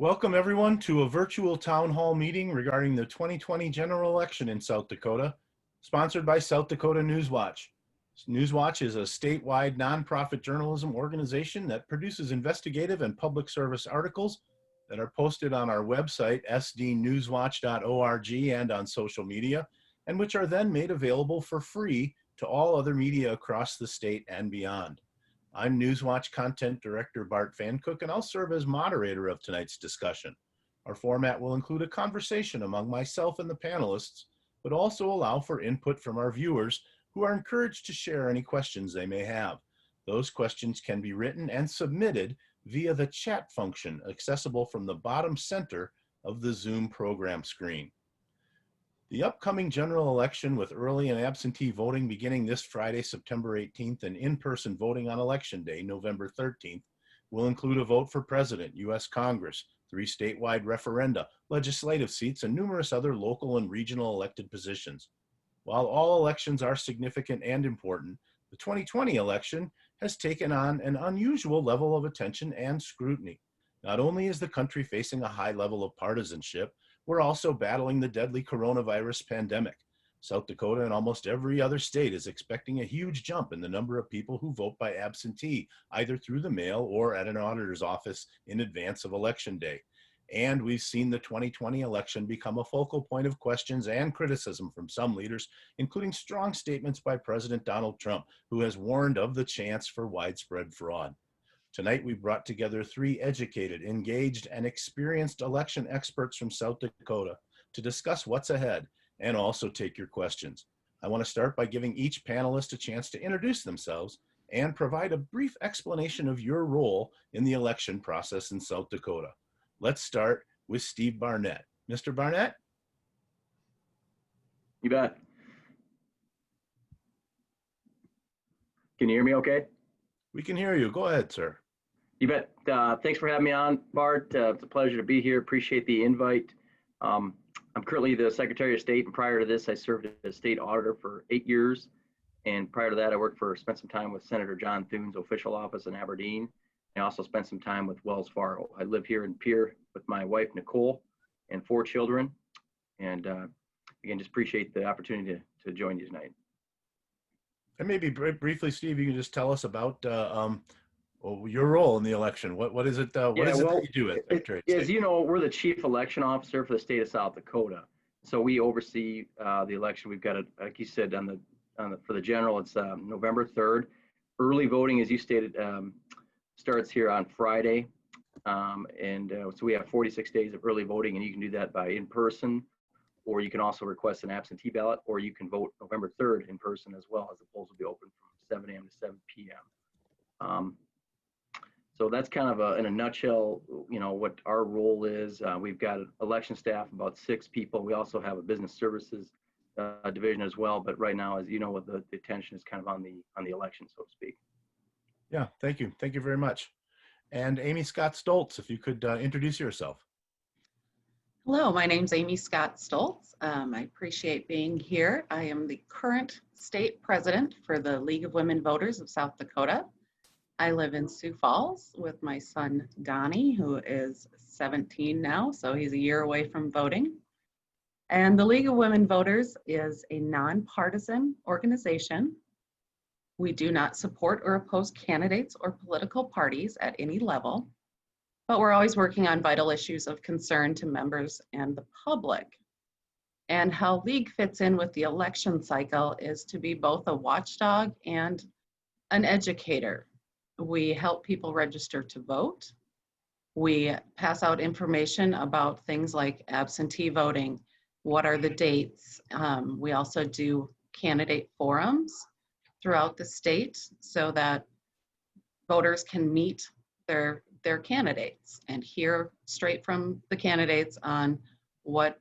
Welcome everyone to a virtual town hall meeting regarding the 2020 general election in South Dakota, sponsored by South Dakota News Watch. News Watch is a statewide nonprofit journalism organization that produces investigative and public service articles that are posted on our website, sdnewswatch.org, and on social media, and which are then made available for free to all other media across the state and beyond. I'm Newswatch Content Director Bart Vancook, and I'll serve as moderator of tonight's discussion. Our format will include a conversation among myself and the panelists, but also allow for input from our viewers who are encouraged to share any questions they may have. Those questions can be written and submitted via the chat function accessible from the bottom center of the Zoom program screen. The upcoming general election with early and absentee voting beginning this Friday, September 18th, and in-person voting on Election Day, November 13th, will include a vote for president, U.S. Congress, 3 statewide referenda, legislative seats, and numerous other local and regional elected positions. While all elections are significant and important, the 2020 election has taken on an unusual level of attention and scrutiny. Not only is the country facing a high level of partisanship, we're also battling the deadly coronavirus pandemic. South Dakota and almost every other state is expecting a huge jump in the number of people who vote by absentee, either through the mail or at an auditor's office in advance of Election Day. And we've seen the 2020 election become a focal point of questions and criticism from some leaders, including strong statements by President Donald Trump, who has warned of the chance for widespread fraud. Tonight, we brought together 3 educated, engaged, and experienced election experts from South Dakota to discuss what's ahead and also take your questions. I want to start by giving each panelist a chance to introduce themselves and provide a brief explanation of your role in the election process in South Dakota. Let's start with Steve Barnett. Mr. Barnett? You bet. Can you hear me okay? We can hear you. Go ahead, sir. You bet. Thanks for having me on, Bart. It's a pleasure to be here. Appreciate the invite. I'm currently the Secretary of State, and prior to this, I served as State Auditor for 8 years. And prior to that, I spent some time with Senator John Thune's official office in Aberdeen. I also spent some time with Wells Fargo. I live here in Pierre with my wife, Nicole, and 4 children. And again, just appreciate the opportunity to join you tonight. And maybe briefly, Steve, you can just tell us about your role in the election. What is it? What is it that you do as Secretary of State? As you know, we're the Chief Election Officer for the state of South Dakota. So we oversee the election. We've got like you said, for the general, it's November 3rd. Early voting, as you stated, starts here on Friday. So we have 46 days of early voting, and you can do that by in person, or you can also request an absentee ballot, or you can vote November 3rd in person as well, as the polls will be open from 7 a.m. to 7 p.m. So that's kind of in a nutshell, what our role is. We've got an election staff, about 6 people. We also have a business services division as well. But right now, as you know, the attention is kind of on the election, so to speak. Yeah, thank you. Thank you very much. And Amy Scott-Stoltz, if you could introduce yourself. Hello, my name's Amy Scott-Stoltz. I appreciate being here. I am the current state president for the League of Women Voters of South Dakota. I live in Sioux Falls with my son, Donnie, who is 17 now, so he's a year away from voting. And the League of Women Voters is a nonpartisan organization. We do not support or oppose candidates or political parties at any level, but we're always working on vital issues of concern to members and the public. And how League fits in with the election cycle is to be both a watchdog and an educator. We help people register to vote. We pass out information about things like absentee voting, what are the dates. We also do candidate forums throughout the state so that voters can meet their candidates and hear straight from the candidates on what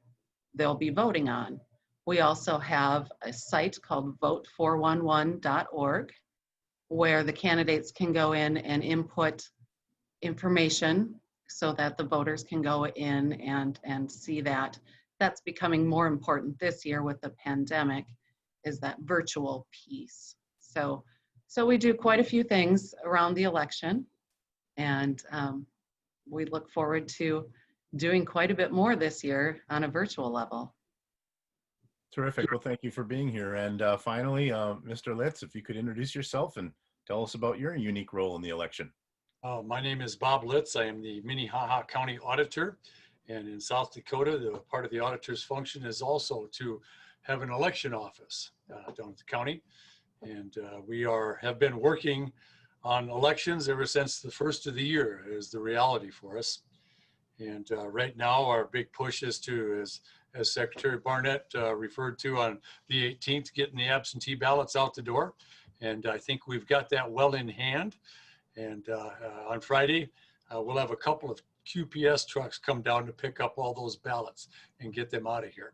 they'll be voting on. We also have a site called vote411.org where the candidates can go in and input information so that the voters can go in and see that. That's becoming more important this year with the pandemic, is that virtual piece. So we do quite a few things around the election, and we look forward to doing quite a bit more this year on a virtual level. Terrific. Well, thank you for being here. And finally, Mr. Litz, if you could introduce yourself and tell us about your unique role in the election. My name is Bob Litz. I am the Minnehaha County Auditor. And in South Dakota, the part of the auditor's function is also to have an election office down at the county. And we have been working on elections ever since the first of the year is the reality for us. And right now, our big push is to, as Secretary Barnett referred to on the 18th, getting the absentee ballots out the door. And I think we've got that well in hand. And on Friday, we'll have a couple of QPS trucks come down to pick up all those ballots and get them out of here.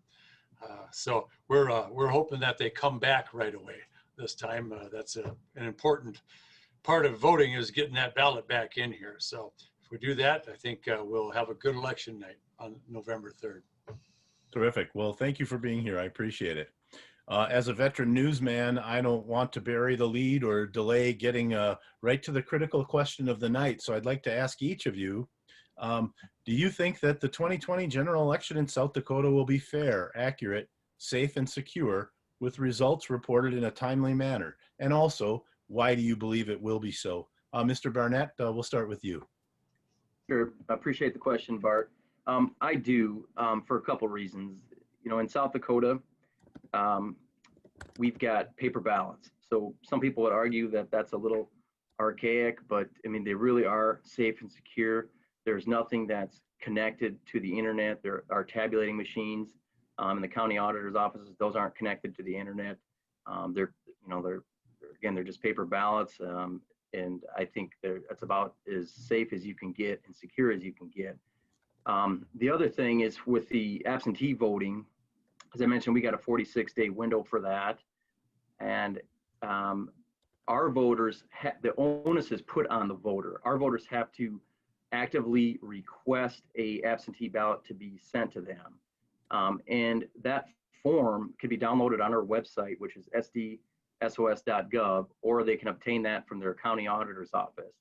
So we're hoping that they come back right away this time. That's an important part of voting is getting that ballot back in here. So if we do that, I think we'll have a good election night on November 3rd. Terrific. Well, thank you for being here. I appreciate it. As a veteran newsman, I don't want to bury the lead or delay getting right to the critical question of the night. So I'd like to ask each of you, do you think that the 2020 general election in South Dakota will be fair, accurate, safe, and secure with results reported in a timely manner? And also, why do you believe it will be so? Mr. Barnett, we'll start with you. Sure. I appreciate the question, Bart. I do for a couple reasons. You know, in South Dakota, we've got paper ballots. So some people would argue that that's a little archaic, but I mean, they really are safe and secure. There's nothing that's connected to the internet. There are tabulating machines in the county auditor's offices. Those aren't connected to the internet. They're just paper ballots. And I think that's about as safe as you can get and secure as you can get. The other thing is with the absentee voting, as I mentioned, we got a 46-day window for that. And our voters, the onus is put on the voter. Our voters have to actively request a absentee ballot to be sent to them. And that form can be downloaded on our website, which is sdsos.gov, or they can obtain that from their county auditor's office.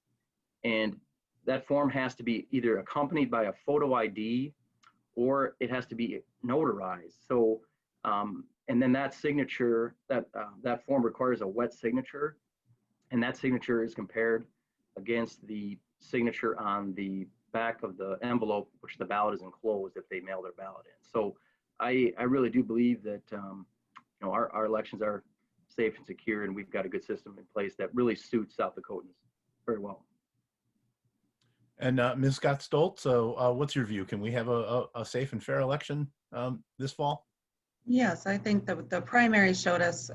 And that form has to be either accompanied by a photo ID or it has to be notarized. So, and then that signature, that form requires a wet signature, and that signature is compared against the signature on the back of the envelope, which the ballot is enclosed if they mail their ballot in. So I really do believe that our elections are safe and secure, and we've got a good system in place that really suits South Dakotans very well. And Ms. Scott-Stoltz, so what's your view? Can we have a safe and fair election this fall? Yes, I think the primary showed us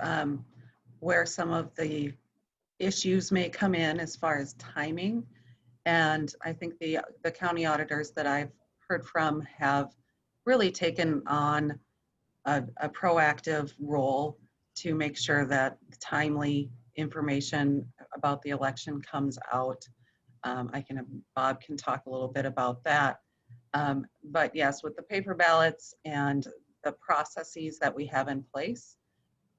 where some of the issues may come in as far as timing. And I think the county auditors that I've heard from have really taken on a proactive role to make sure that timely information about the election comes out. Bob can talk a little bit about that. But yes, with the paper ballots and the processes that we have in place,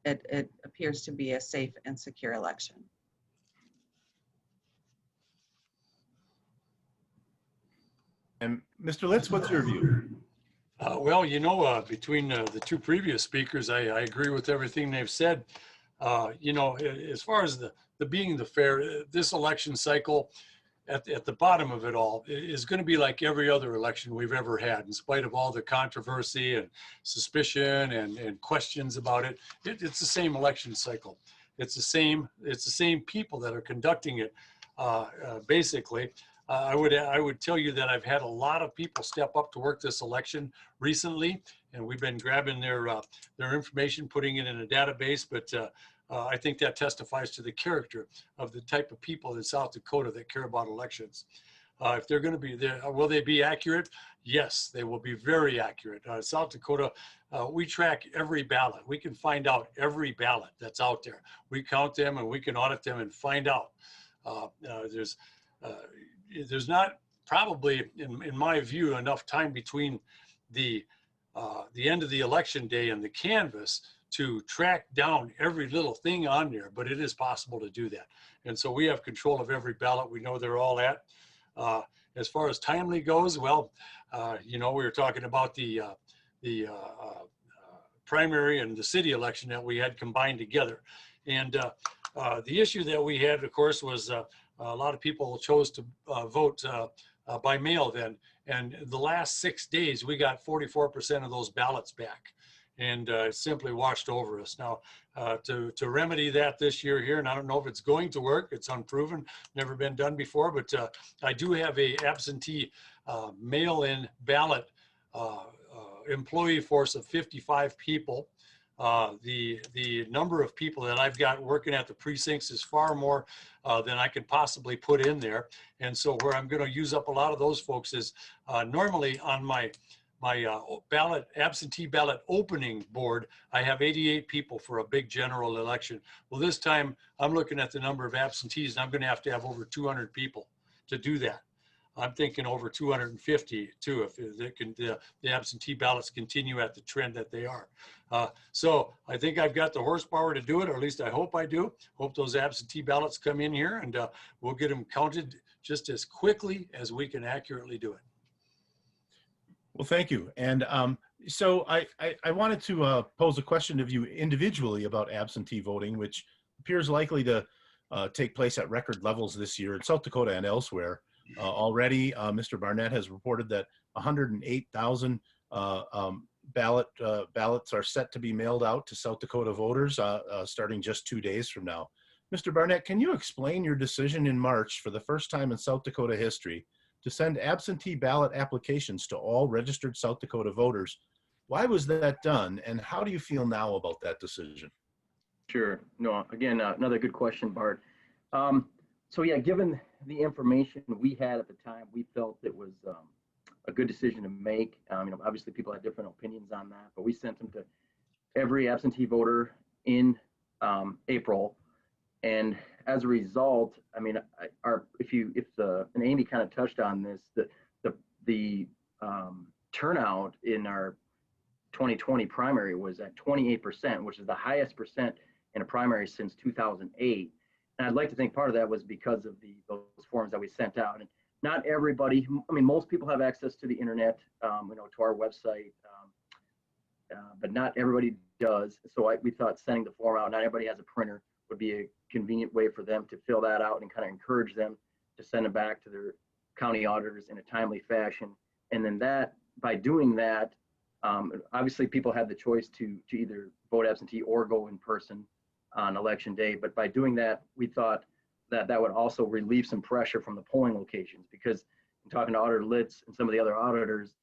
it appears to be a safe and secure election. And Mr. Litz, what's your view? Well, between the two previous speakers, I agree with everything they've said. As far as the being the fair, this election cycle at the bottom of it all is going to be like every other election we've ever had, in spite of all the controversy and suspicion and questions about it. It's the same election cycle. It's the same people that are conducting it, basically. I would tell you that I've had a lot of people step up to work this election recently, and we've been grabbing their information, putting it in a database. But I think that testifies to the character of the type of people in South Dakota that care about elections. If they're going to be there, will they be accurate? Yes, they will be very accurate. South Dakota, we track every ballot. We can find out every ballot that's out there. We count them and we can audit them and find out. There's not probably, in my view, enough time between the end of the election day and the canvass to track down every little thing on there, but it is possible to do that. And so we have control of every ballot. We know they're all at. As far as timely goes, well, we were talking about the primary and the city election that we had combined together. And the issue that we had, of course, was a lot of people chose to vote by mail then. And the last 6 days, we got 44% of those ballots back. And it simply washed over us. Now, to remedy that this year here, and I don't know if it's going to work, it's unproven, never been done before, but I do have a absentee mail-in ballot employee force of 55 people. The number of people that I've got working at the precincts is far more than I could possibly put in there. And so where I'm going to use up a lot of those folks is normally on my absentee ballot opening board, I have 88 people for a big general election. Well, this time I'm looking at the number of absentees, and I'm going to have over 200 people to do that. I'm thinking over 250 too, if the absentee ballots continue at the trend that they are. So I think I've got the horsepower to do it, or at least I hope I do. Hope those absentee ballots come in here, and we'll get them counted just as quickly as we can accurately do it. Well, thank you. And so I wanted to pose a question of you individually about absentee voting, which appears likely to take place at record levels this year in South Dakota and elsewhere. Already, Mr. Barnett has reported that 108,000 ballots are set to be mailed out to South Dakota voters starting just 2 days from now. Mr. Barnett, can you explain your decision in March for the first time in South Dakota history to send absentee ballot applications to all registered South Dakota voters? Why was that done, and how do you feel now about that decision? Sure. No, again, another good question, Bart. So yeah, given the information we had at the time, we felt it was a good decision to make. Obviously people had different opinions on that, but we sent them to every absentee voter in April. And as a result, and Amy kind of touched on this, the turnout in our 2020 primary was at 28%, which is the highest percent in a primary since 2008. And I'd like to think part of that was because of those forms that we sent out. And not everybody, most people have access to the internet, to our website, but not everybody does. So we thought sending the form out, not everybody has a printer, would be a convenient way for them to fill that out and kind of encourage them to send it back to their county auditors in a timely fashion. And then by doing that, obviously people had the choice to either vote absentee or go in person on election day. But by doing that, we thought that would also relieve some pressure from the polling locations, because in talking to Auditor Litz and some of the other auditors,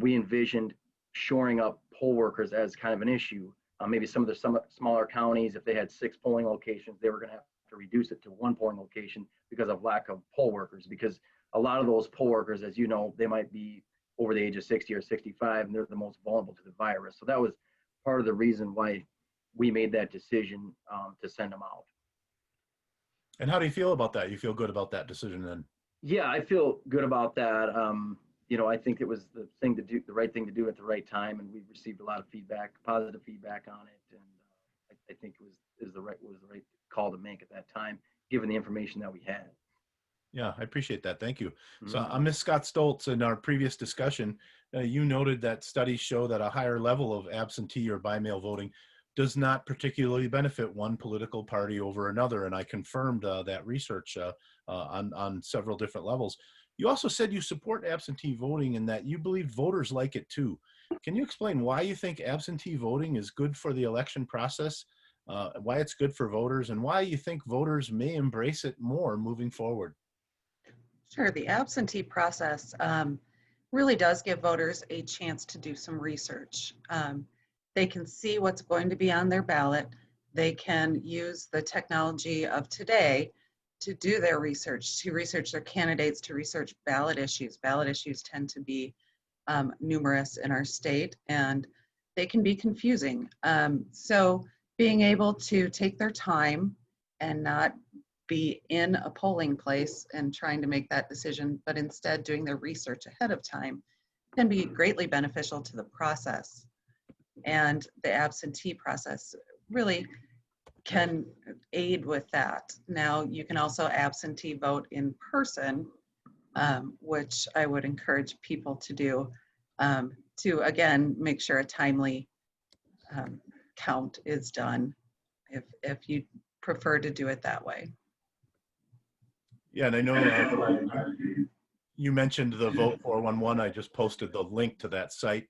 we envisioned shoring up poll workers as kind of an issue. Maybe some of the smaller counties, if they had 6 polling locations, they were going to have to reduce it to 1 polling location because of lack of poll workers. Because a lot of those poll workers, as you know, they might be over the age of 60 or 65, and they're the most vulnerable to the virus. So that was part of the reason why we made that decision to send them out. And how do you feel about that? You feel good about that decision then? Yeah, I feel good about that. I think it was the right thing to do at the right time, and we received a lot of feedback, positive feedback on it, and I think it was the right call to make at that time, given the information that we had. Yeah, I appreciate that. Thank you. Mm-hmm. So Ms. Scott-Stoltz, in our previous discussion, you noted that studies show that a higher level of absentee or by mail voting does not particularly benefit one political party over another. And I confirmed that research on several different levels. You also said you support absentee voting and that you believe voters like it too. Can you explain why you think absentee voting is good for the election process, why it's good for voters, and why you think voters may embrace it more moving forward? Sure. The absentee process really does give voters a chance to do some research. They can see what's going to be on their ballot. They can use the technology of today to do their research, to research their candidates, to research ballot issues. Ballot issues tend to be numerous in our state, and they can be confusing. So being able to take their time and not be in a polling place and trying to make that decision, but instead doing their research ahead of time can be greatly beneficial to the process. And the absentee process really can aid with that. Now, you can also absentee vote in person, which I would encourage people to do to, again, make sure a timely count is done if you prefer to do it that way. Yeah, and I know you mentioned the Vote 411. I just posted the link to that site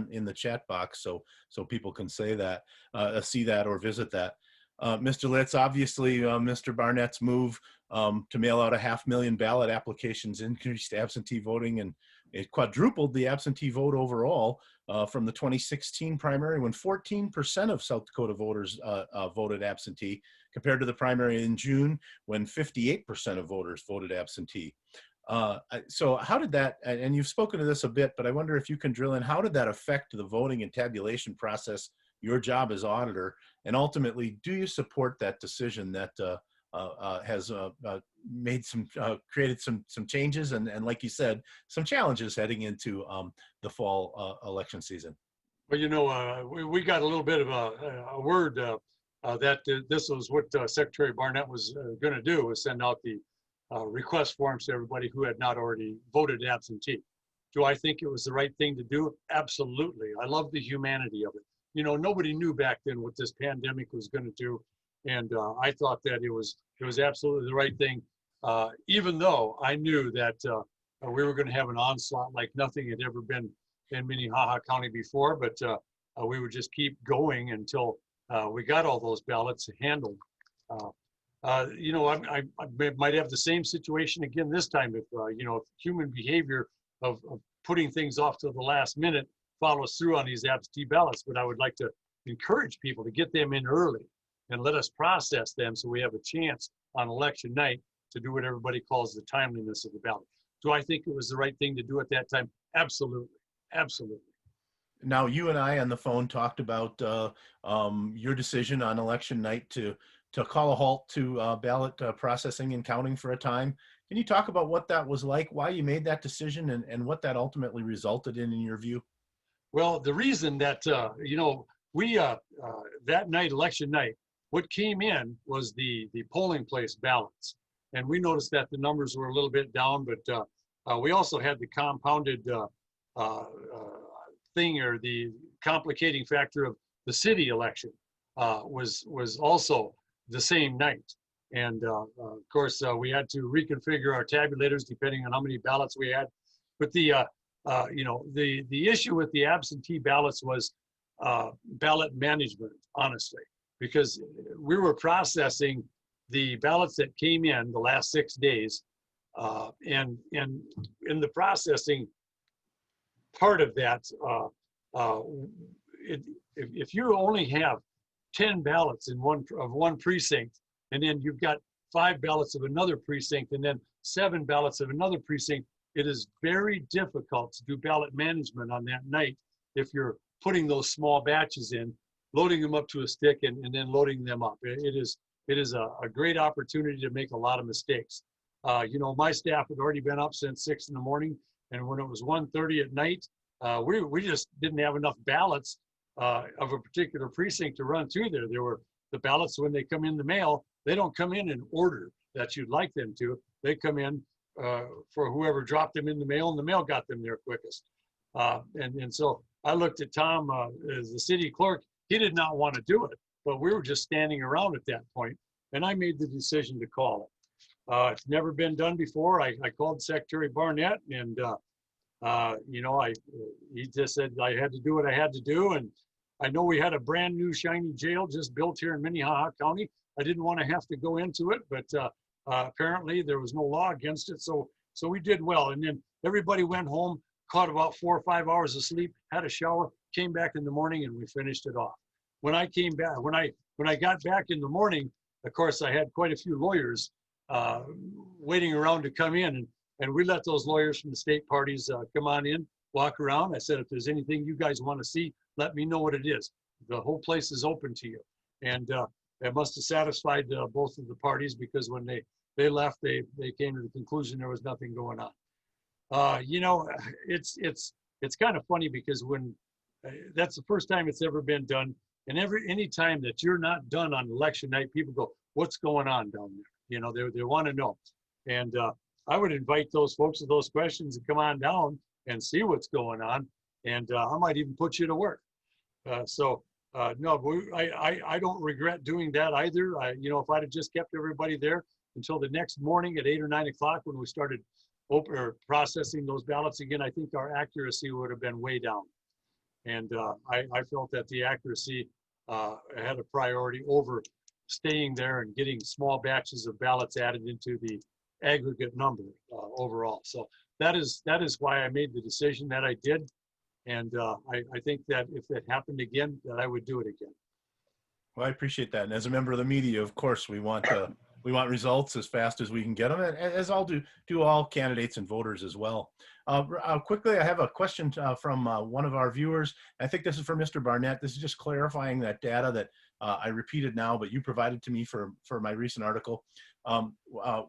in the chat box, so people can see that or visit that. Mr. Litz, obviously, Mr. Barnett's move to mail out 500,000 ballot applications increased absentee voting, and it quadrupled the absentee vote overall from the 2016 primary, when 14% of South Dakota voters voted absentee, compared to the primary in June, when 58% of voters voted absentee. So how did that, and you've spoken to this a bit, but I wonder if you can drill in, how did that affect the voting and tabulation process, your job as auditor, and ultimately, do you support that decision that has made created some changes and like you said, some challenges heading into the fall election season? Well, you know, we got a little bit of a word that this was what Secretary Barnett was going to do, was send out the request forms to everybody who had not already voted absentee. Do I think it was the right thing to do? Absolutely. I love the humanity of it. You know, nobody knew back then what this pandemic was going to do, and I thought that it was absolutely the right thing, even though I knew that we were going to have an onslaught like nothing had ever been in Minnehaha County before. But we would just keep going until we got all those ballots handled. You know, I might have the same situation again this time if you know, if human behavior of putting things off to the last minute follows through on these absentee ballots. But I would like to encourage people to get them in early and let us process them so we have a chance on election night to do what everybody calls the timeliness of the ballot. Do I think it was the right thing to do at that time? Absolutely. Absolutely. Now, you and I on the phone talked about your decision on election night to call a halt to ballot processing and counting for a time. Can you talk about what that was like, why you made that decision, and what that ultimately resulted in your view? Well, the reason that, you know, we, that night, election night, what came in was the polling place ballots. And we noticed that the numbers were a little bit down, but we also had the compounded thing, or the complicating factor of the city election was also the same night. And of course, we had to reconfigure our tabulators depending on how many ballots we had. But the you know, the issue with the absentee ballots was ballot management, honestly, because we were processing the ballots that came in the last 6 days, and in the processing part of that, if you only have 10 ballots in one precinct, and then you've got 5 ballots of another precinct, and then 7 ballots of another precinct, it is very difficult to do ballot management on that night if you're putting those small batches in, loading them up to a stick, and then loading them up. It is a great opportunity to make a lot of mistakes. You know, my staff had already been up since 6 in the morning, and when it was 1:30 at night, we just didn't have enough ballots of a particular precinct to run through there. There were the ballots, when they come in the mail, they don't come in order that you'd like them to. They come in for whoever dropped them in the mail, and the mail got them there quickest. And so I looked at Tom as the city clerk. He did not want to do it, but we were just standing around at that point, and I made the decision to call it. It's never been done before. I called Secretary Barnett, and you know, he just said I had to do what I had to do. And I know we had a brand new shiny jail just built here in Minnehaha County. I didn't want to have to go into it, but apparently there was no law against it. So we did well. And then everybody went home, caught about 4 or 5 hours of sleep, had a shower, came back in the morning, and we finished it off. When I came back, when I got back in the morning, of course, I had quite a few lawyers waiting around to come in, and we let those lawyers from the state parties come on in, walk around. I said, if there's anything you guys want to see, let me know what it is. The whole place is open to you. And it must have satisfied both of the parties, because when they left, they came to the conclusion there was nothing going on. You know, it's kind of funny, because when that's the first time it's ever been done, and any time that you're not done on election night, people go, what's going on down there? You know, they want to know. And I would invite those folks with those questions to come on down and see what's going on. And I might even put you to work. No, I don't regret doing that either. If I'd have just kept everybody there until the next morning at 8 or 9 o'clock when we started processing those ballots again, I think our accuracy would have been way down. And I felt that the accuracy had a priority over staying there and getting small batches of ballots added into the aggregate number overall. So that is why I made the decision that I did. And I think that if it happened again, that I would do it again. Well, I appreciate that. And as a member of the media, of course, we want results as fast as we can get them, as I'll do all candidates and voters as well. Quickly, I have a question from one of our viewers. I think this is for Mr. Barnett. This is just clarifying that data that I repeated now, but you provided to me for my recent article.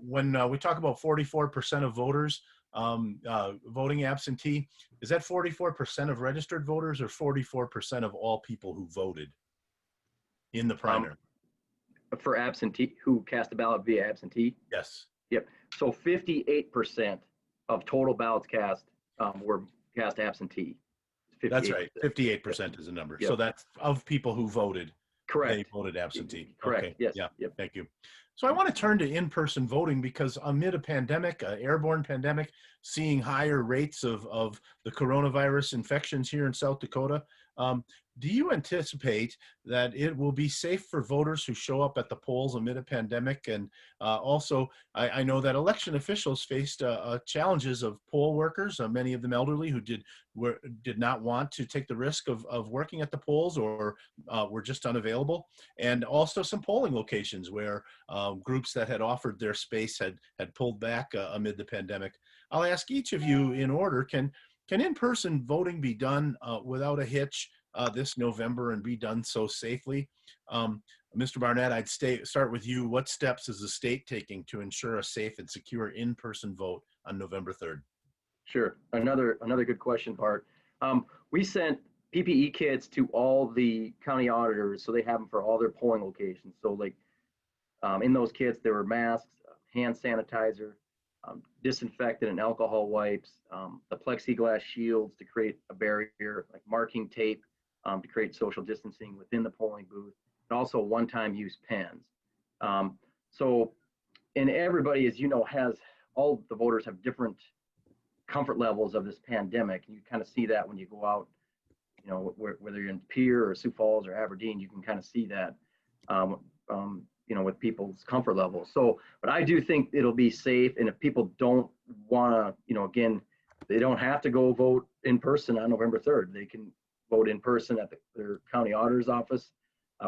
When we talk about 44% of voters voting absentee, is that 44% of registered voters or 44% of all people who voted in the primary? For absentee, who cast a ballot via absentee? Yes. Yep. So 58% of total ballots cast were cast absentee. That's right. 58% is the number. Yep. So that's of people who voted. Correct. They voted absentee. Correct. Okay. Yes. Yeah. Yep. Thank you. So I want to turn to in-person voting because amid a pandemic, an airborne pandemic, seeing higher rates of the coronavirus infections here in South Dakota, do you anticipate that it will be safe for voters who show up at the polls amid a pandemic? And also, I know that election officials faced challenges of poll workers, many of them elderly, who did not want to take the risk of working at the polls or were just unavailable, and also some polling locations where groups that had offered their space had pulled back amid the pandemic. I'll ask each of you in order, can in-person voting be done without a hitch this November and be done so safely? Mr. Barnett, I'd start with you. What steps is the state taking to ensure a safe and secure in-person vote on November 3rd? Sure. Another good question, Bart. We sent PPE kits to all the county auditors so they have them for all their polling locations. So like in those kits, there were masks, hand sanitizer, disinfectant and alcohol wipes, the plexiglass shields to create a barrier, like marking tape to create social distancing within the polling booth, and also one-time use pens. And everybody, as you know, all the voters have different comfort levels of this pandemic. And you kind of see that when you go out, whether you're in Pierre or Sioux Falls or Aberdeen, you can kind of see that, with people's comfort levels. So, but I do think it'll be safe. And if people don't want to, again, they don't have to go vote in person on November 3rd. They can vote in person at their county auditor's office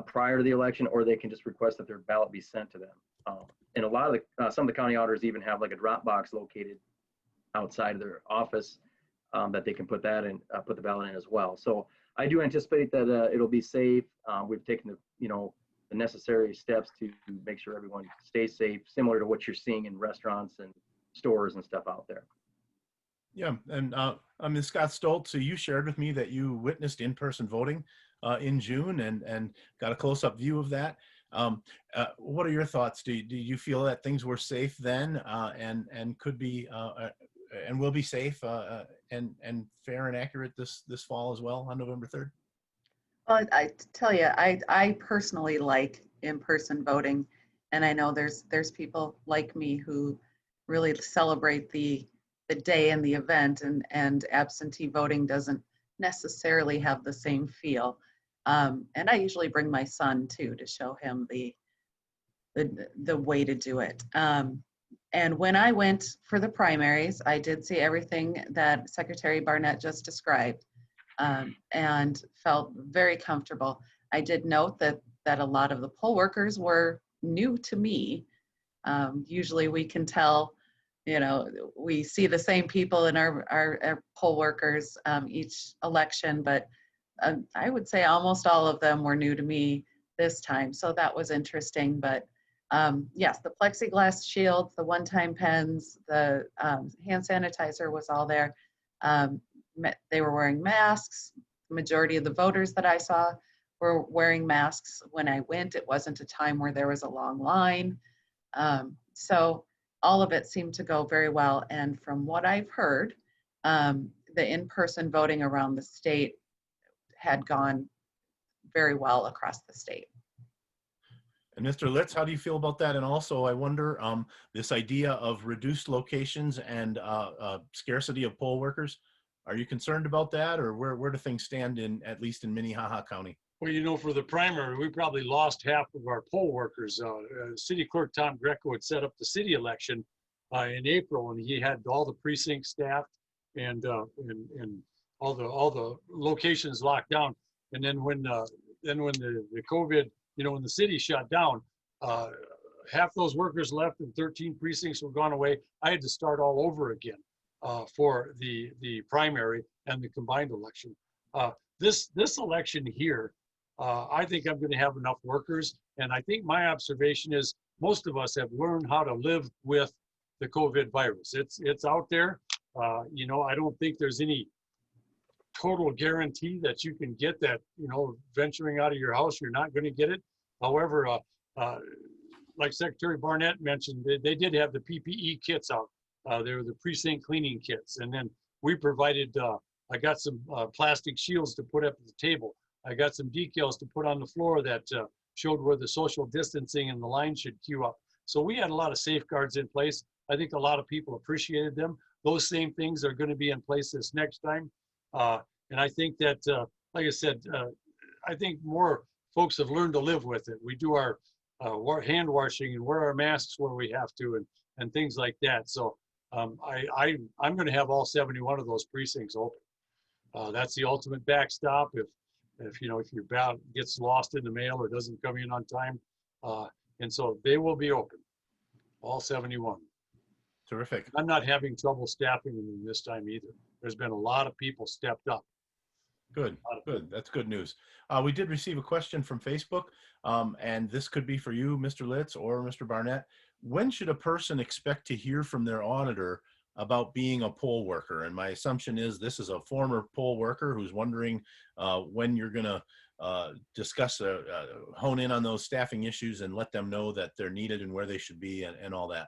prior to the election, or they can just request that their ballot be sent to them. And a lot of some of the county auditors even have like a drop box located outside of their office that they can put that in, put the ballot in as well. So I do anticipate that it'll be safe. We've taken the necessary steps to make sure everyone stays safe, similar to what you're seeing in restaurants and stores and stuff out there. Yeah, and Ms. Scott-Stoltz, so you shared with me that you witnessed in-person voting in June and got a close-up view of that. What are your thoughts? Do you feel that things were safe then and could be and will be safe and fair and accurate this fall as well on November 3rd? Well, I tell you, I personally like in-person voting, and I know there's people like me who really celebrate the day and the event, and absentee voting doesn't necessarily have the same feel. And I usually bring my son too to show him the way to do it. And when I went for the primaries, I did see everything that Secretary Barnett just described, and felt very comfortable. I did note that a lot of the poll workers were new to me. Usually we can tell, we see the same people in our poll workers each election, but I would say almost all of them were new to me this time. So that was interesting. But yes, the plexiglass shields, the one-time pens, the hand sanitizer was all there. They were wearing masks. The majority of the voters that I saw were wearing masks when I went. It wasn't a time where there was a long line. So all of it seemed to go very well. And from what I've heard, the in-person voting around the state had gone very well across the state. And Mr. Litz, how do you feel about that? And also, I wonder, this idea of reduced locations and scarcity of poll workers. Are you concerned about that, or where do things stand at least in Minnehaha County? Well, you know, for the primary, we probably lost half of our poll workers. City Clerk Tom Greco had set up the city election in April, and he had all the precincts staffed and all the locations locked down. And then when the COVID, you know, when the city shut down, half those workers left and 13 precincts were gone away. I had to start all over again for the primary and the combined election. This election here, I think I'm going to have enough workers, and I think my observation is most of us have learned how to live with the COVID virus. It's out there. You know, I don't think there's any total guarantee that you can get that, you know, venturing out of your house, you're not going to get it. However, like Secretary Barnett mentioned, they did have the PPE kits out. They were the precinct cleaning kits. And then we provided, I got some plastic shields to put up at the table. I got some decals to put on the floor that showed where the social distancing and the line should queue up. So we had a lot of safeguards in place. I think a lot of people appreciated them. Those same things are going to be in place this next time. And I think that, like I said, I think more folks have learned to live with it. We do our hand washing and wear our masks where we have to and things like that. So I'm going to have all 71 of those precincts open. That's the ultimate backstop if you know, if your ballot gets lost in the mail or doesn't come in on time. And so they will be open, all 71. Terrific. I'm not having trouble staffing them this time either. There's been a lot of people stepped up. Good, good. That's good news. We did receive a question from Facebook, and this could be for you, Mr. Litz or Mr. Barnett. When should a person expect to hear from their auditor about being a poll worker? And my assumption is this is a former poll worker who's wondering when you're going to discuss, hone in on those staffing issues and let them know that they're needed and where they should be and all that.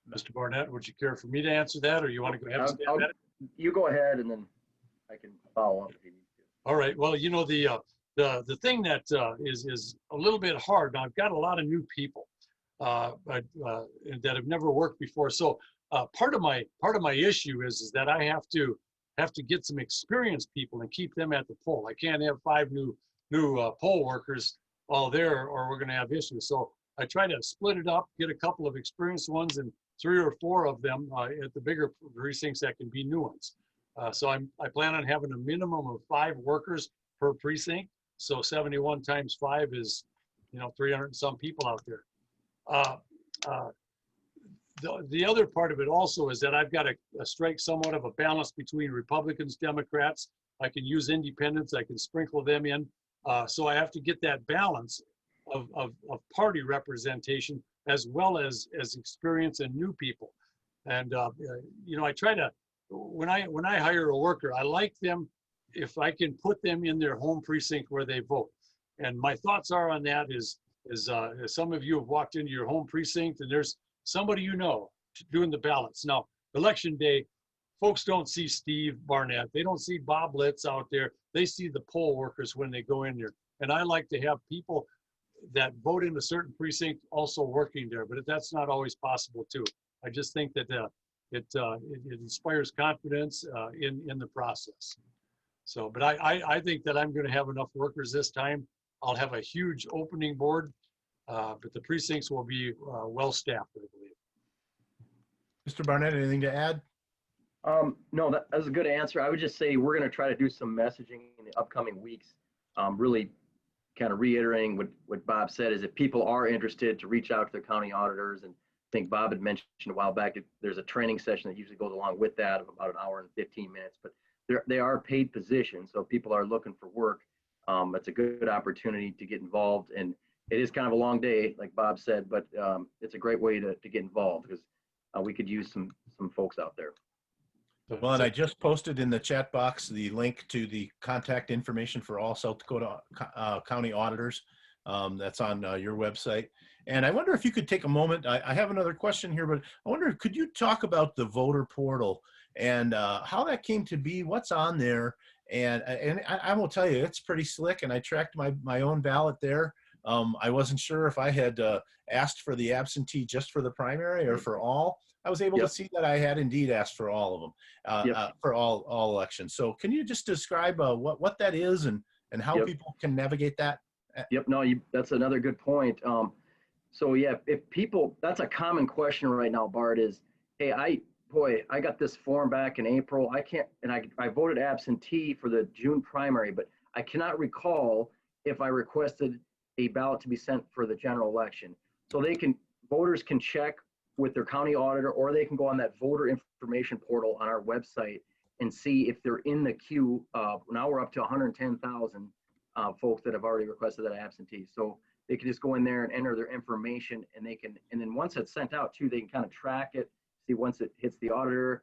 Mr. Barnett, would you care for me to answer that, or you want to go ahead and stab at it? You go ahead, and then I can follow up if you need to. All right. Well, you know, the thing that is a little bit hard. Now, I've got a lot of new people that have never worked before. So part of my issue is that I have to get some experienced people and keep them at the poll. I can't have 5 new poll workers all there, or we're going to have issues. So I try to split it up, get a couple of experienced ones, and 3 or 4 of them at the bigger precincts that can be new ones. So I plan on having a minimum of 5 workers per precinct. So 71 times 5 is, you know, 300 and some people out there. The other part of it also is that I've got to strike somewhat of a balance between Republicans, Democrats. I can use independents, I can sprinkle them in. So I have to get that balance of party representation as well as experience and new people. And you know, I try to, when I hire a worker, I like them if I can put them in their home precinct where they vote. And my thoughts are on that is some of you have walked into your home precinct and there's somebody you know doing the ballots. Now, election day, folks don't see Steve Barnett. They don't see Bob Litz out there. They see the poll workers when they go in there. And I like to have people that vote in a certain precinct also working there, but that's not always possible too. I just think that it inspires confidence in the process. So, but I think that I'm going to have enough workers this time. I'll have a huge opening board, but the precincts will be well staffed, I believe. Mr. Barnett, anything to add? No, that was a good answer. I would just say we're going to try to do some messaging in the upcoming weeks, really kind of reiterating what Bob said is if people are interested to reach out to their county auditors, and I think Bob had mentioned a while back, there's a training session that usually goes along with that of about 1 hour and 15 minutes, but they are paid positions. So if people are looking for work, it's a good opportunity to get involved. And it is kind of a long day, like Bob said, but it's a great way to get involved because we could use some folks out there. Well, and I just posted in the chat box the link to the contact information for all South Dakota County auditors. that's on your website. And I wonder if you could take a moment. I have another question here, but I wonder, could you talk about the voter portal and how that came to be, what's on there? And I will tell you, it's pretty slick, and I tracked my own ballot there. I wasn't sure if I had asked for the absentee just for the primary or for all. I was able to see that I had indeed asked for all of them, for all elections. So can you just describe what that is and how people can navigate that? Yep, no, that's another good point. So yeah, if people, that's a common question right now, Bart, is, hey, I got this form back in April. I can't, and I voted absentee for the June primary, but I cannot recall if I requested a ballot to be sent for the general election. So voters can check with their county auditor, or they can go on that voter information portal on our website and see if they're in the queue. Now we're up to 110,000 folks that have already requested that absentee. So they can just go in there and enter their information, and then once it's sent out too, they can kind of track it, see once it hits the auditor,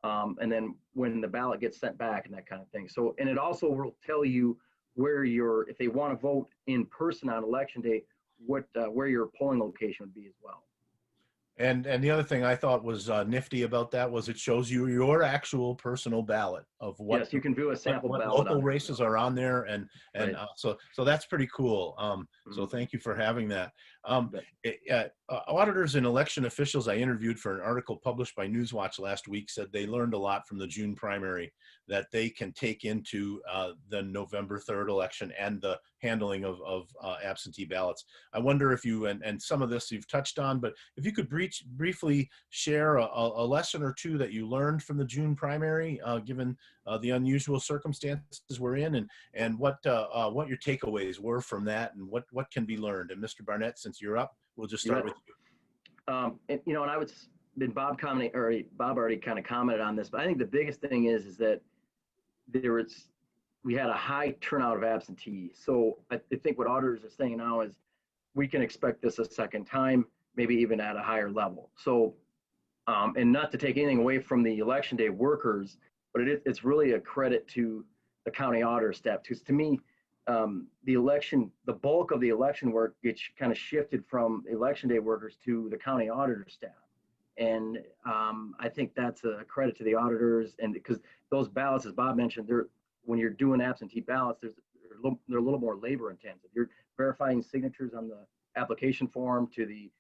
and then when the ballot gets sent back and that kind of thing. So, and it also will tell you where if they want to vote in person on election day, where your polling location would be as well. And the other thing I thought was nifty about that was it shows you your actual personal ballot of what. Yes, you can view a sample what ballot. Local races are on there, and Right. So that's pretty cool. So thank you for having that. Auditors and election officials I interviewed for an article published by News Watch last week said they learned a lot from the June primary that they can take into the November 3rd election and the handling of absentee ballots. I wonder if you, and some of this you've touched on, but if you could briefly share a lesson or two that you learned from the June primary, given the unusual circumstances we're in, and what your takeaways were from that, and what can be learned. And Mr. Barnett, since you're up, we'll just start with you. And I was, Bob already kind of commented on this, but I think the biggest thing is that we had a high turnout of absentees. So I think what auditors are saying now is we can expect this a second time, maybe even at a higher level. So, and not to take anything away from the election day workers, but it's really a credit to the county auditor staff. Because to me, the bulk of the election work gets kind of shifted from election day workers to the county auditor staff. And I think that's a credit to the auditors, and because those ballots, as Bob mentioned, when you're doing absentee ballots, they're a little more labor intensive. You're verifying signatures on the application form to the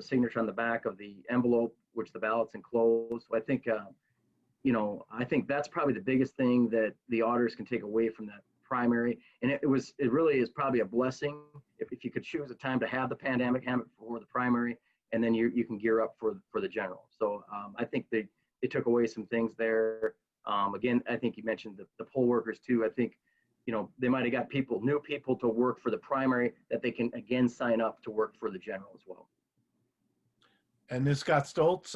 signature on the back of the envelope, which the ballot's enclosed. So I think, I think that's probably the biggest thing that the auditors can take away from that primary. And it really is probably a blessing if you could choose a time to have the pandemic, have it for the primary, and then you can gear up for the general. So I think they took away some things there. Again, I think you mentioned the poll workers too. I think, they might've got new people to work for the primary that they can again sign up to work for the general as well. And Ms. Scott-Stoltz,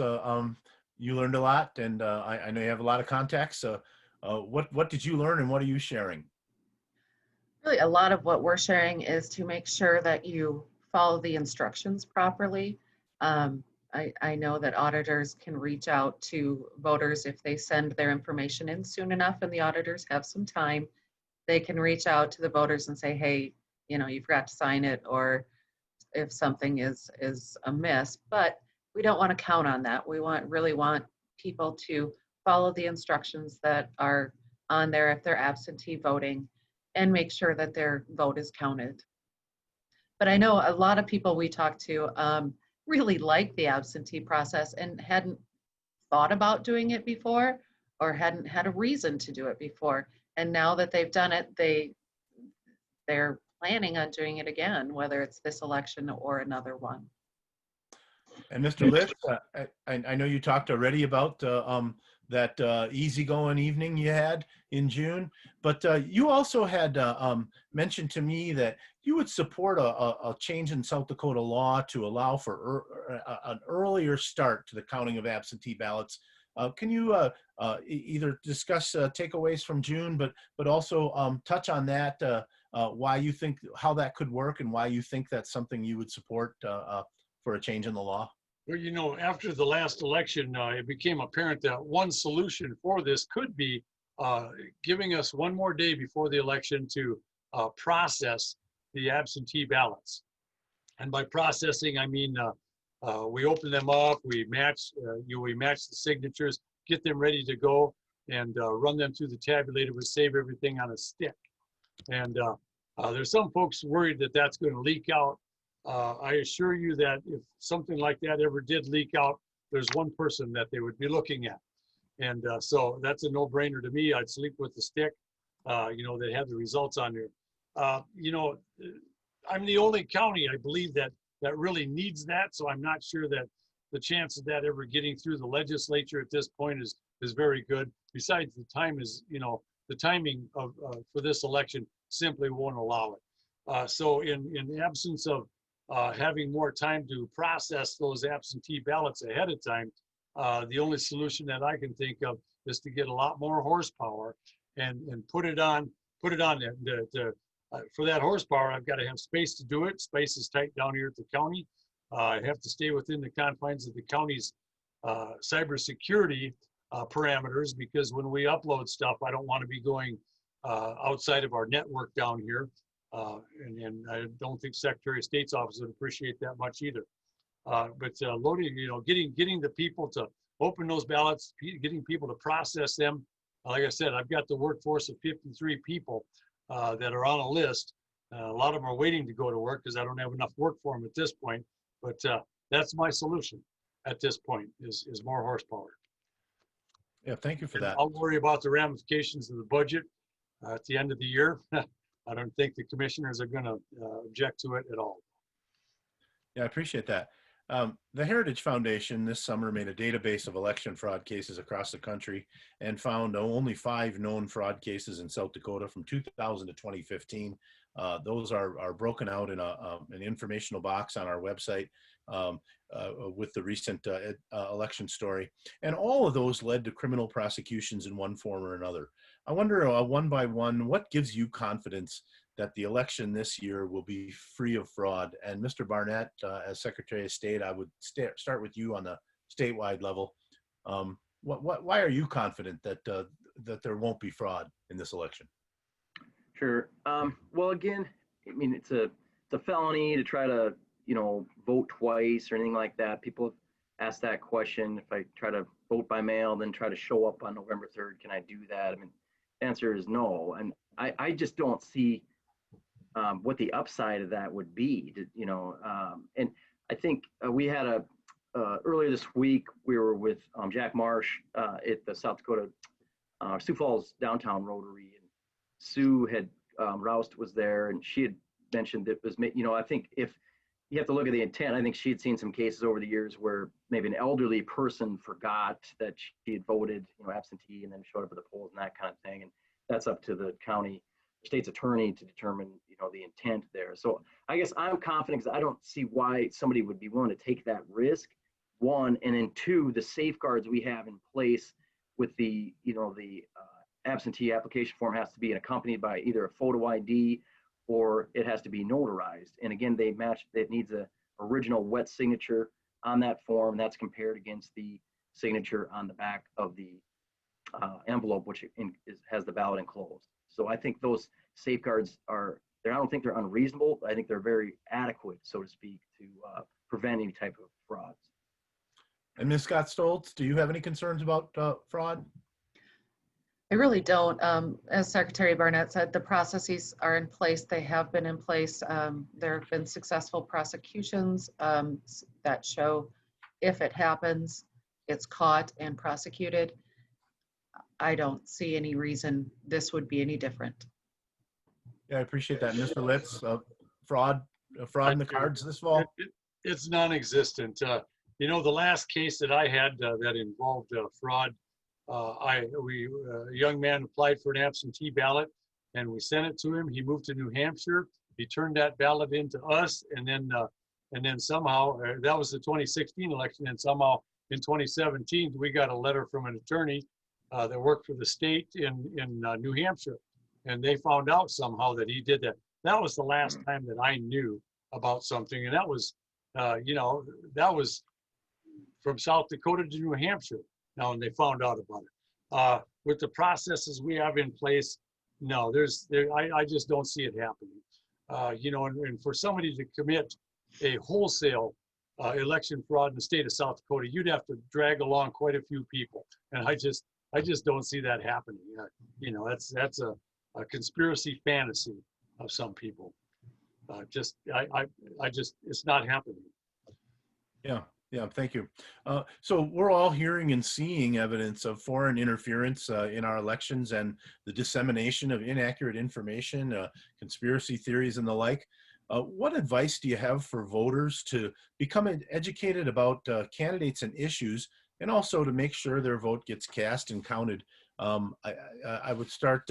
you learned a lot, and I know you have a lot of contacts. What did you learn, and what are you sharing? Really, a lot of what we're sharing is to make sure that you follow the instructions properly. I know that auditors can reach out to voters if they send their information in soon enough and the auditors have some time. They can reach out to the voters and say, hey, you've got to sign it, or if something is amiss. But we don't want to count on that. We really want people to follow the instructions that are on there if they're absentee voting, and make sure that their vote is counted. But I know a lot of people we talk to really like the absentee process and hadn't thought about doing it before, or hadn't had a reason to do it before. And now that they've done it, they're planning on doing it again, whether it's this election or another one. And Mr. Litz, I know you talked already about that easygoing evening you had in June, but you also had mentioned to me that you would support a change in South Dakota law to allow for an earlier start to the counting of absentee ballots. Can you either discuss takeaways from June, but also touch on that, why you think, how that could work, and why you think that's something you would support for a change in the law? Well, after the last election, it became apparent that one solution for this could be giving us one more day before the election to process the absentee ballots. And by processing, I mean we open them up, we match the signatures, get them ready to go, and run them through the tabulator. We save everything on a stick. And there's some folks worried that that's going to leak out. I assure you that if something like that ever did leak out, there's one person that they would be looking at. And so that's a no-brainer to me. I'd sleep with the stick. They have the results on there. I'm the only county, I believe, that really needs that. So I'm not sure that the chance of that ever getting through the legislature at this point is very good. Besides, the timing of for this election simply won't allow it. So in the absence of having more time to process those absentee ballots ahead of time, the only solution that I can think of is to get a lot more horsepower and put it on there. For that horsepower, I've got to have space to do it. Space is tight down here at the county. I have to stay within the confines of the county's cybersecurity parameters, because when we upload stuff, I don't want to be going outside of our network down here. And I don't think Secretary of State's office would appreciate that much either. But loading, getting the people to open those ballots, getting people to process them. Like I said, I've got the workforce of 53 people that are on a list. A lot of them are waiting to go to work because I don't have enough work for them at this point. But that's my solution at this point is more horsepower. Yeah, thank you for that. I'll worry about the ramifications of the budget at the end of the year. I don't think the commissioners are going to object to it at all. Yeah, I appreciate that. The Heritage Foundation this summer made a database of election fraud cases across the country and found only 5 known fraud cases in South Dakota from 2000 to 2015. Those are broken out in an informational box on our website with the recent election story. And all of those led to criminal prosecutions in one form or another. I wonder, one by one, what gives you confidence that the election this year will be free of fraud? And Mr. Barnett, as Secretary of State, I would start with you on the statewide level. Why are you confident that that there won't be fraud in this election? Sure. Well, again, I mean, it's a felony to try to vote twice or anything like that. People have asked that question. If I try to vote by mail, then try to show up on November 3rd, can I do that? I mean, the answer is no. And I just don't see what the upside of that would be, and I think we had earlier this week, we were with Jack Marsh at the South Dakota Sioux Falls Downtown Rotary, and Sue had Roust was there, and she had mentioned that was, I think if you have to look at the intent, I think she had seen some cases over the years where maybe an elderly person forgot that she had voted, absentee, and then showed up at the polls and that kind of thing, and that's up to the county state's attorney to determine, the intent there. So I guess I'm confident because I don't see why somebody would be willing to take that risk, one, and then two, the safeguards we have in place with the absentee application form has to be accompanied by either a photo ID or it has to be notarized. And again, it needs a original wet signature on that form. That's compared against the signature on the back of the envelope, which has the ballot enclosed. So I think those safeguards I don't think they're unreasonable. I think they're very adequate, so to speak, to prevent any type of frauds. And Ms. Scott-Stoltz, do you have any concerns about fraud? I really don't. As Secretary Barnett said, the processes are in place. They have been in place. There have been successful prosecutions that show if it happens, it's caught and prosecuted. I don't see any reason this would be any different. Yeah, I appreciate that. Mr. Litz, fraud in the cards this fall? It's non-existent. The last case that I had that involved fraud, a young man applied for an absentee ballot and we sent it to him. He moved to New Hampshire. He turned that ballot into us, and then somehow that was the 2016 election, and somehow in 2017 we got a letter from an attorney that worked for the state in New Hampshire, and they found out somehow that he did that. That was the last time that I knew about something, and that was that was from South Dakota to New Hampshire. Now, and they found out about it. With the processes we have in place, no, I just don't see it happening. And for somebody to commit a wholesale election fraud in the state of South Dakota, you'd have to drag along quite a few people, and I just don't see that happening. That's a conspiracy fantasy of some people. It's not happening. Yeah, thank you. So we're all hearing and seeing evidence of foreign interference in our elections and the dissemination of inaccurate information, conspiracy theories, and the like. What advice do you have for voters to become educated about candidates and issues, and also to make sure their vote gets cast and counted? I would start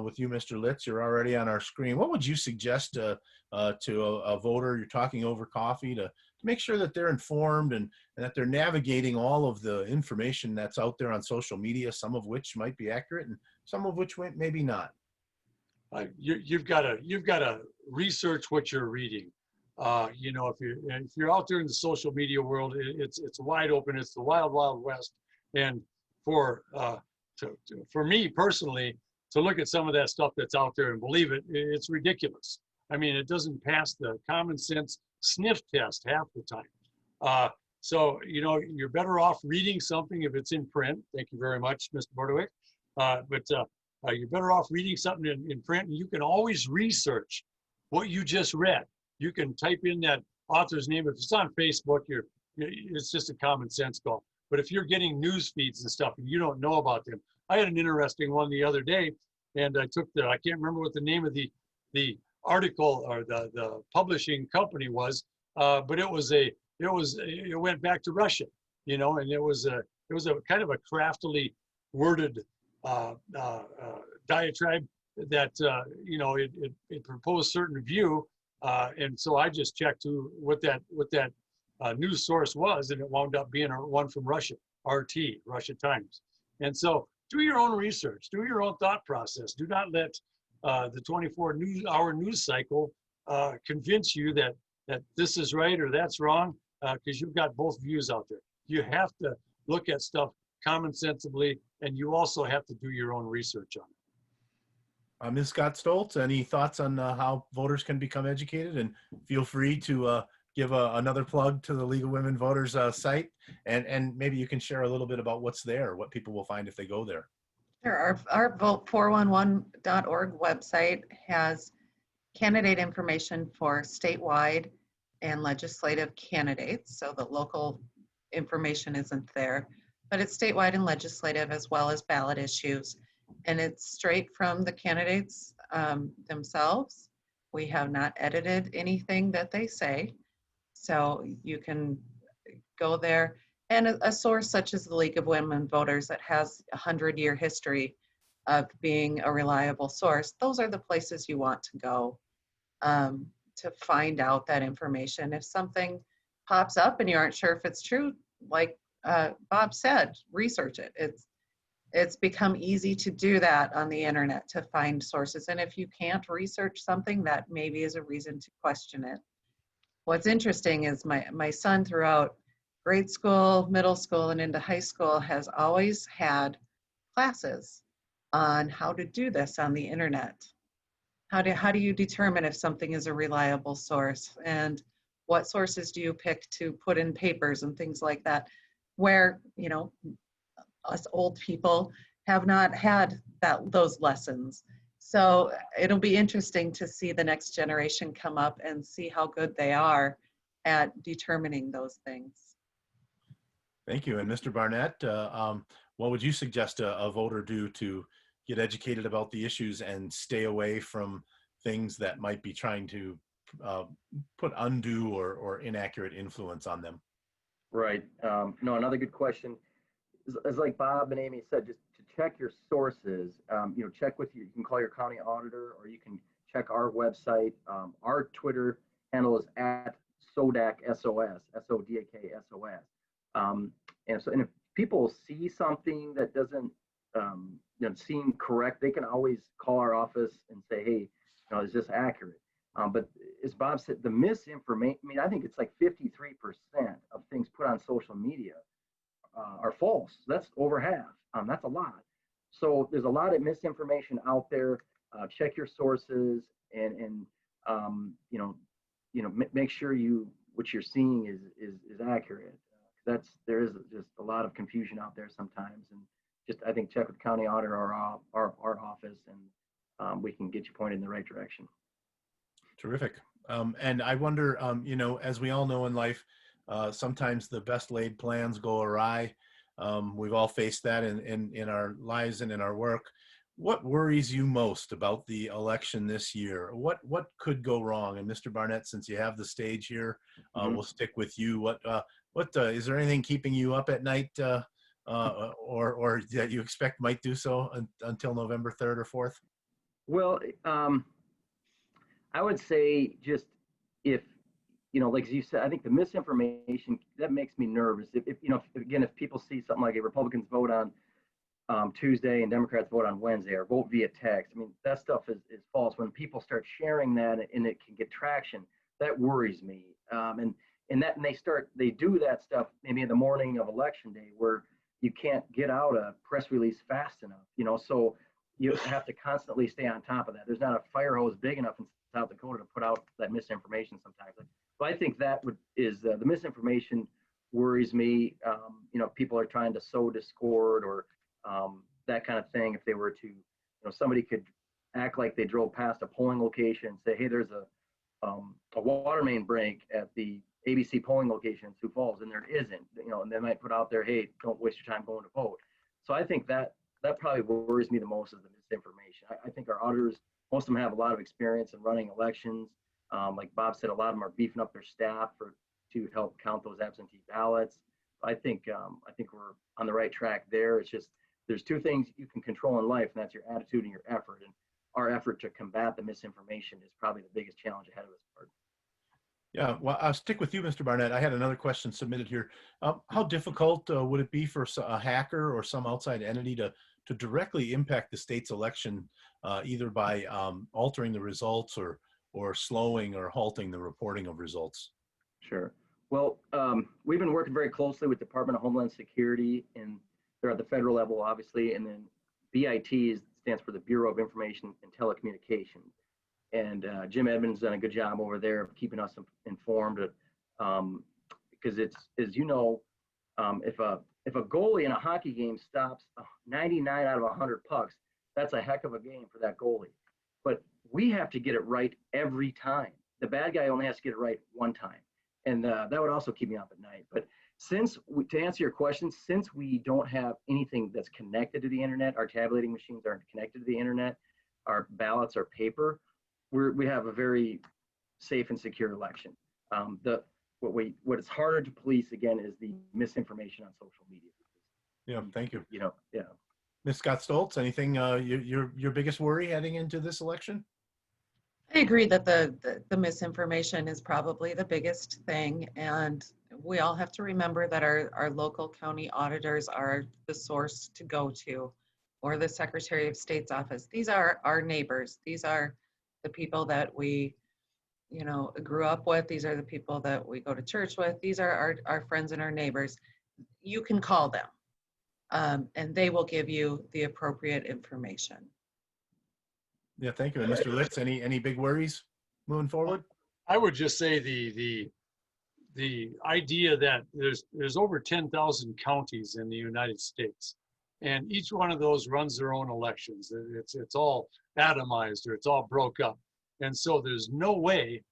with you, Mr. Litz. You're already on our screen. What would you suggest to a voter? You're talking over coffee to make sure that they're informed and that they're navigating all of the information that's out there on social media, some of which might be accurate and some of which maybe not. You've got to research what you're reading. If you're out there in the social media world, it's wide open. It's the wild, wild west. And for me personally, to look at some of that stuff that's out there and believe it, it's ridiculous. I mean, it doesn't pass the common sense sniff test half the time. So you're better off reading something if it's in print. Thank you very much, Mr. Bordewick. But you're better off reading something in print, and you can always research what you just read. You can type in that author's name. If it's on Facebook, it's just a common sense call. But if you're getting news feeds and stuff and you don't know about them, I had an interesting one the other day, and I can't remember what the name of the article or the publishing company was, but it went back to Russia, and it was a kind of a craftily worded diatribe that it proposed certain view, and so I just checked what that news source was, and it wound up being one from Russia, RT, Russia Times. And so do your own research, do your own thought process. Do not let the 24-hour news cycle convince you that this is right or that's wrong, because you've got both views out there. You have to look at stuff common sensibly, and you also have to do your own research on it. Ms. Scott-Stoltz, any thoughts on how voters can become educated? And feel free to give another plug to the League of Women Voters site, and maybe you can share a little bit about what's there, what people will find if they go there. Sure. Our vote411.org website has candidate information for statewide and legislative candidates. So the local information isn't there, but it's statewide and legislative as well as ballot issues. And it's straight from the candidates themselves. We have not edited anything that they say. So you can go there. And a source such as the League of Women Voters that has a 100-year history of being a reliable source, those are the places you want to go to find out that information. If something pops up and you aren't sure if it's true, like Bob said, research it. It's become easy to do that on the internet to find sources. And if you can't research something, that maybe is a reason to question it. What's interesting is my son throughout grade school, middle school, and into high school has always had classes on how to do this on the internet. How do you determine if something is a reliable source, and what sources do you pick to put in papers and things like that, where us old people have not had those lessons. So it'll be interesting to see the next generation come up and see how good they are at determining those things. Thank you. And Mr. Barnett, what would you suggest a voter do to get educated about the issues and stay away from things that might be trying to put undue or inaccurate influence on them? Right. No, another good question is like Bob and Amy said, just to check your sources. Check with you can call your county auditor, or you can check our website. Our Twitter handle is at SODAK SOS, SODAK SOS. And if people see something that doesn't seem correct, they can always call our office and say, hey, is this accurate? But as Bob said, the misinformation, I think it's like 53% of things put on social media are false. That's over half. That's a lot. So there's a lot of misinformation out there. Check your sources, and make sure what you're seeing is accurate. There is just a lot of confusion out there sometimes, and just I think check with the county auditor or our office, and we can get you pointed in the right direction. Terrific. And I wonder, as we all know in life, sometimes the best laid plans go awry. We've all faced that in our lives and in our work. What worries you most about the election this year? What could go wrong? And Mr. Barnett, since you have the stage here, we'll stick with you. What is there anything keeping you up at night, or that you expect might do so until November 3rd or 4th? Well, I would say just if like you said, I think the misinformation that makes me nervous. If people see something like Republicans vote on Tuesday and Democrats vote on Wednesday or vote via text, I mean, that stuff is false. When people start sharing that and it can get traction, that worries me. And they do that stuff maybe in the morning of election day where you can't get out a press release fast enough, so you have to constantly stay on top of that. There's not a fire hose big enough in South Dakota to put out that misinformation sometimes. So I think that the misinformation worries me. People are trying to sow discord or that kind of thing. If they were to, somebody could act like they drove past a polling location and say, hey, there's a water main break at the ABC polling location in Sioux Falls, and there isn't, and they might put out there, hey, don't waste your time going to vote. So I think that probably worries me the most is the misinformation. I think our auditors, most of them have a lot of experience in running elections. Like Bob said, a lot of them are beefing up their staff to help count those absentee ballots. I think we're on the right track there. It's just there's two things you can control in life, and that's your attitude and your effort. And our effort to combat the misinformation is probably the biggest challenge ahead of us. Yeah, well, I'll stick with you, Mr. Barnett. I had another question submitted here. How difficult would it be for a hacker or some outside entity to directly impact the state's election, either by altering the results or slowing or halting the reporting of results? Sure. Well, we've been working very closely with Department of Homeland Security, and they're at the federal level, obviously, and then BIT stands for the Bureau of Information and Telecommunications. And Jim Edmonds done a good job over there of keeping us informed, because it's, as you know, if a goalie in a hockey game stops 99 out of 100 pucks, that's a heck of a game for that goalie. But we have to get it right every time. The bad guy only has to get it right one time, and that would also keep me up at night. But to answer your question, since we don't have anything that's connected to the internet, our tabulating machines aren't connected to the internet, our ballots are paper. We have a very safe and secure election. What is harder to police again is the misinformation on social media. Yeah, thank you. Yeah. Ms. Scott-Stoltz, anything your biggest worry heading into this election? I agree that the misinformation is probably the biggest thing, and we all have to remember that our local county auditors are the source to go to, or the Secretary of State's office. These are our neighbors. These are the people that we, grew up with. These are the people that we go to church with. These are our friends and our neighbors. You can call them, and they will give you the appropriate information. Yeah, thank you. And Mr. Litz, any big worries moving forward? I would just say the idea that there's over 10,000 counties in the United States, and each one of those runs their own elections. It's all atomized, or it's all broke up. And so there's no way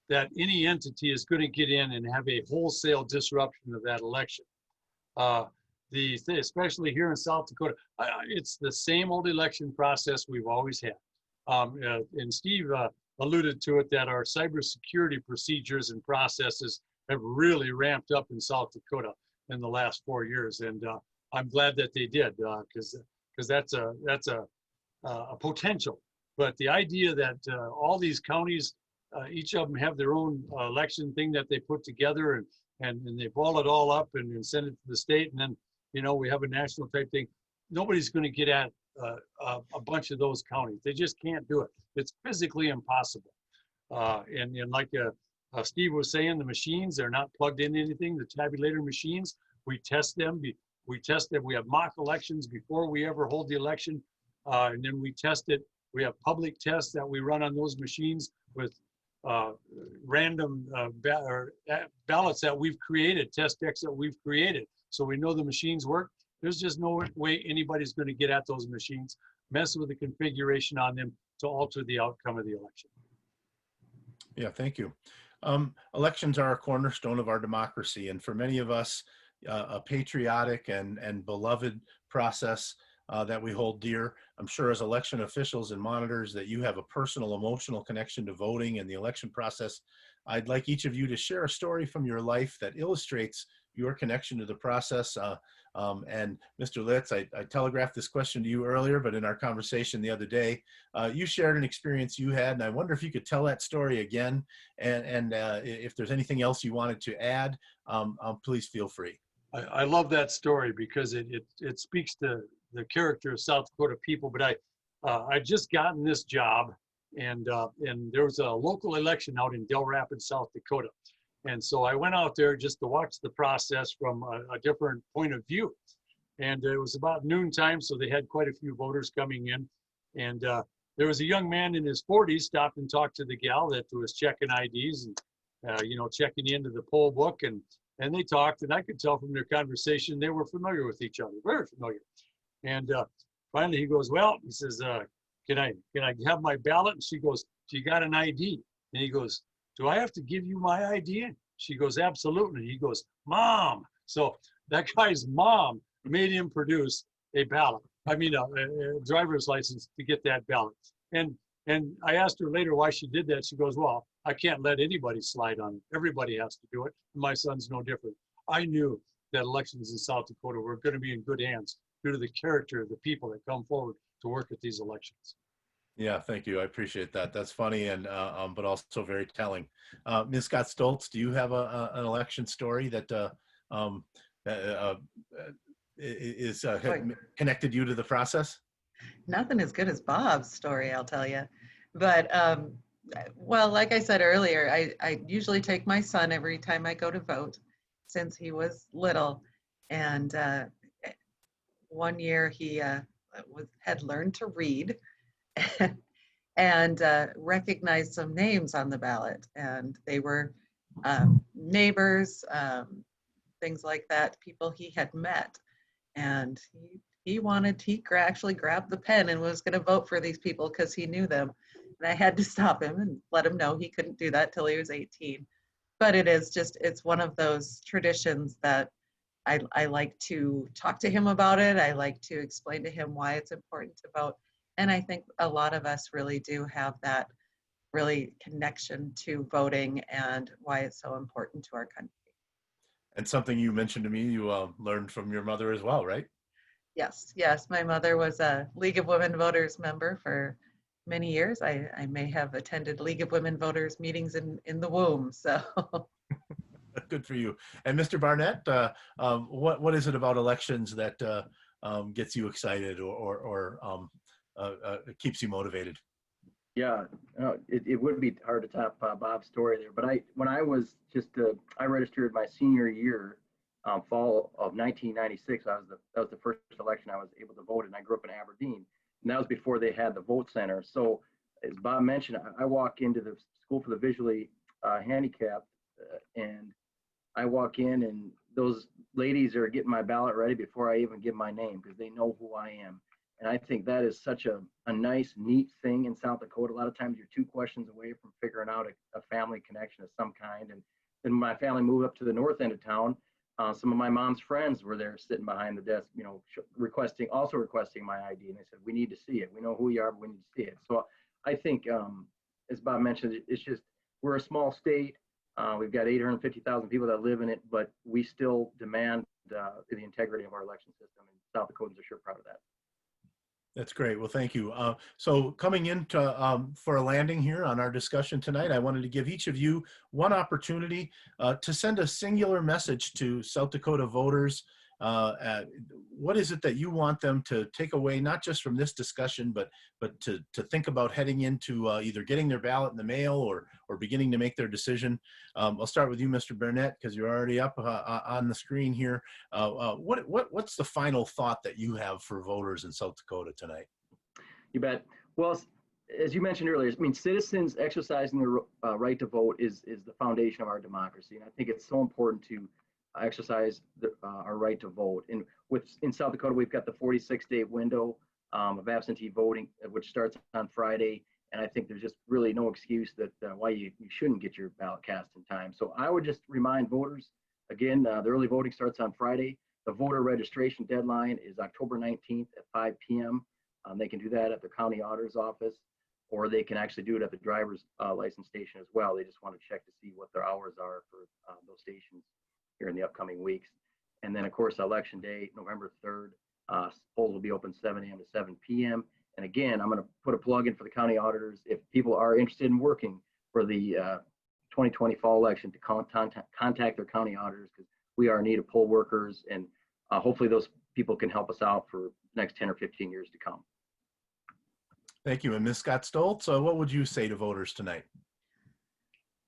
that any entity is going to get in and have a wholesale disruption of that election. Especially here in South Dakota, it's the same old election process we've always had. And Steve alluded to it, that our cybersecurity procedures and processes have really ramped up in South Dakota in the last 4 years. And I'm glad that they did, because that's a potential. But the idea that all these counties, each of them have their own election thing that they put together, and they ball it all up and send it to the state, and then we have a national type thing. Nobody's going to get at a bunch of those counties. They just can't do it. It's physically impossible. And like Steve was saying, the machines, they're not plugged into anything. The tabulator machines, we test them. We have mock elections before we ever hold the election, and then we test it. We have public tests that we run on those machines with random ballots that we've created, test decks that we've created. So we know the machines work. There's just no way anybody's going to get at those machines, mess with the configuration on them to alter the outcome of the election. Yeah, thank you. Elections are a cornerstone of our democracy, and for many of us, a patriotic and beloved process that we hold dear. I'm sure as election officials and monitors that you have a personal, emotional connection to voting and the election process. I'd like each of you to share a story from your life that illustrates your connection to the process. And Mr. Litz, I telegraphed this question to you earlier, but in our conversation the other day, you shared an experience you had, and I wonder if you could tell that story again, and if there's anything else you wanted to add, please feel free. I love that story because it speaks to the character of South Dakota people. But I just gotten this job, and there was a local election out in Del Rapids, South Dakota. And so I went out there just to watch the process from a different point of view. And it was about noontime, so they had quite a few voters coming in. And there was a young man in his 40s stopped and talked to the gal that was checking IDs and, checking into the poll book. And they talked, and I could tell from their conversation they were familiar with each other, very familiar. And finally he goes, well, he says, can I have my ballot? And she goes, do you got an ID? And he goes, do I have to give you my ID? She goes, absolutely. He goes, Mom. So that guy's mom made him produce a ballot. I mean, a driver's license to get that ballot. And I asked her later why she did that. She goes, well, I can't let anybody slide on it. Everybody has to do it. My son's no different. I knew that elections in South Dakota were going to be in good hands due to the character of the people that come forward to work at these elections. Yeah, thank you. I appreciate that. That's funny and but also very telling. Ms. Scott-Stoltz, do you have an election story that is connected you to the process? Nothing as good as Bob's story, I'll tell you. But well, like I said earlier, I usually take my son every time I go to vote since he was little. And one year he had learned to read and recognized some names on the ballot, and they were neighbors, things like that, people he had met, and he actually grabbed the pen and was going to vote for these people because he knew them, and I had to stop him and let him know he couldn't do that till he was 18. But it's one of those traditions that I like to talk to him about it. I like to explain to him why it's important to vote. And I think a lot of us really do have that really connection to voting and why it's so important to our country. And something you mentioned to me, you learned from your mother as well, right? Yes. My mother was a League of Women Voters member for many years. I may have attended League of Women Voters meetings in the womb, so. Good for you. And Mr. Barnett, what is it about elections that gets you excited or keeps you motivated? Yeah, it would be hard to top Bob's story there. But when I was I registered my senior year, fall of 1996. That was the first election I was able to vote in. I grew up in Aberdeen, and that was before they had the vote center. So, as Bob mentioned, I walk into the school for the visually handicapped, and I walk in, and those ladies are getting my ballot ready before I even give my name because they know who I am. And I think that is such a nice, neat thing in South Dakota. A lot of times you're 2 questions away from figuring out a family connection of some kind. And then my family moved up to the north end of town. Some of my mom's friends were there sitting behind the desk, requesting my ID. And they said, we need to see it. We know who you are, but we need to see it. So I think, as Bob mentioned, it's just, we're a small state. We've got 850,000 people that live in it, but we still demand the integrity of our election system. And South Dakotans are sure proud of that. That's great. Well, thank you. So coming into for a landing here on our discussion tonight, I wanted to give each of you one opportunity to send a singular message to South Dakota voters. What is it that you want them to take away, not just from this discussion, but to think about heading into either getting their ballot in the mail or beginning to make their decision? I'll start with you, Mr. Barnett, because you're already up on the screen here. What's the final thought that you have for voters in South Dakota tonight? You bet. Well, as you mentioned earlier, I mean, citizens exercising their right to vote is the foundation of our democracy. And I think it's so important to exercise our right to vote. And in South Dakota, we've got the 46-day window of absentee voting, which starts on Friday. And I think there's just really no excuse that why you shouldn't get your ballot cast in time. So I would just remind voters, again, the early voting starts on Friday. The voter registration deadline is October 19th at 5 p.m. They can do that at the county auditor's office, or they can actually do it at the driver's license station as well. They just want to check to see what their hours are for those stations here in the upcoming weeks. And then, of course, election day, November 3rd, polls will be open 7 a.m. to 7 p.m. And again, I'm going to put a plug in for the county auditors. If people are interested in working for the 2020 fall election, to contact their county auditors, because we are in need of poll workers, and hopefully those people can help us out for the next 10 or 15 years to come. Thank you. And Ms. Scott-Stoltz, what would you say to voters tonight?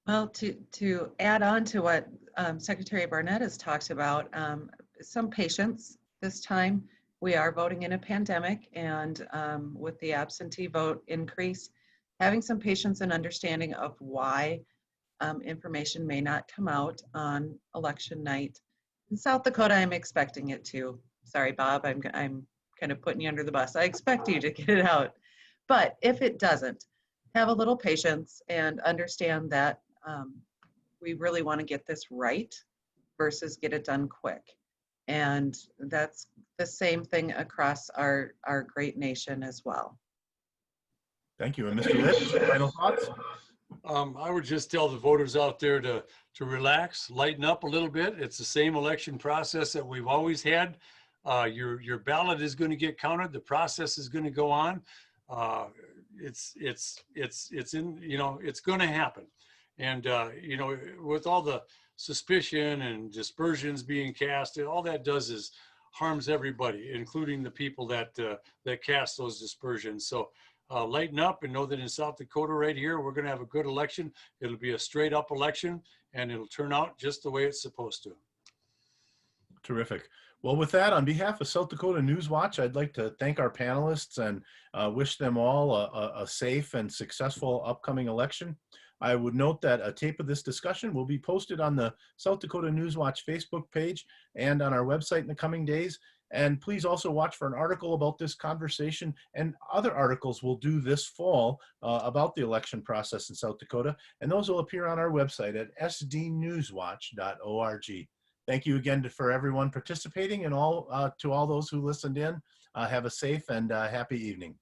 Well, to add on to what Secretary Barnett has talked about, some patience this time. We are voting in a pandemic, and with the absentee vote increase, having some patience and understanding of why information may not come out on election night. In South Dakota, I'm expecting it to. Sorry, Bob, I'm kind of putting you under the bus. I expect you to get it out. But if it doesn't, have a little patience and understand that we really want to get this right versus get it done quick. And that's the same thing across our great nation as well. Thank you. And Mr. Litz, final thoughts? I would just tell the voters out there to relax, lighten up a little bit. It's the same election process that we've always had. Your ballot is going to get counted. The process is going to go on. It's in, it's going to happen. And, with all the suspicion and dispersions being cast, all that does is harms everybody, including the people that cast those dispersions. So lighten up and know that in South Dakota right here, we're going to have a good election. It'll be a straight up election, and it'll turn out just the way it's supposed to. Terrific. Well, with that, on behalf of South Dakota News Watch, I'd like to thank our panelists and wish them all a safe and successful upcoming election. I would note that a tape of this discussion will be posted on the South Dakota News Watch Facebook page and on our website in the coming days. And please also watch for an article about this conversation and other articles we'll do this fall about the election process in South Dakota. And those will appear on our website at sdnewswatch.org. Thank you again for everyone participating, and to all those who listened in. Have a safe and happy evening.